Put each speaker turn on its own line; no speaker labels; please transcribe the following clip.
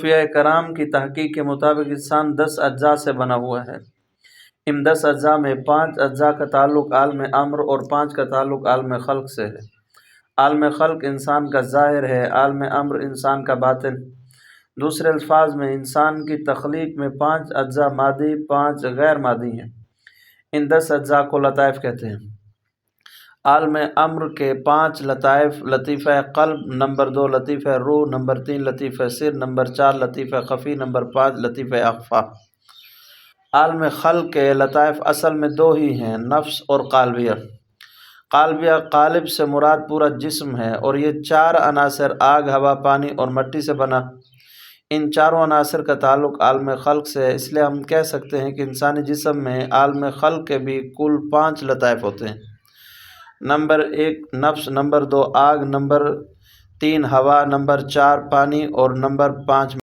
صوفیہ کرام کی تحقیق کے مطابق انسان 10 اجزاء سے بنا ہوا ہے۔ ان 10 اجزاء میں 5 اجزاء کا تعلق عالم امر اور 5 کا تعلق عالم خلق سے ہے۔ عالم خلق انسان کا ظاہر ہے، عالم امر انسان کا باطن۔ دوسرے الفاظ میں انسان کی تخلیق میں 5 اجزاء مادی، 5 غیر مادی ہیں۔ ان 10 اجزاء کو لطائف کہتے ہیں۔ عالم امر کے 5 لطائف: لطیفہ قلب، نمبر 2 لطیفہ روح، نمبر 3 لطیفہ سر، نمبر 4 لطیفہ خفی، نمبر 5 لطیفہ اخفا۔ عالم خلق کے لطائف اصل میں 2 ہی ہیں، نفس اور قالبیہ۔ قالبیہ، قالب سے مراد پورا جسم ہے اور یہ 4 عناصر آگ، ہوا، پانی اور مٹی سے بنا۔ ان چاروں عناصر کا تعلق عالم خلق سے ہے، اس لیے ہم کہہ سکتے ہیں کہ انسانی جسم میں عالم خلق کے بھی کل 5 لطائف ہوتے ہیں۔ نمبر 1 نفس، نمبر 2 آگ، نمبر 3 ہوا، نمبر 4 پانی اور نمبر 5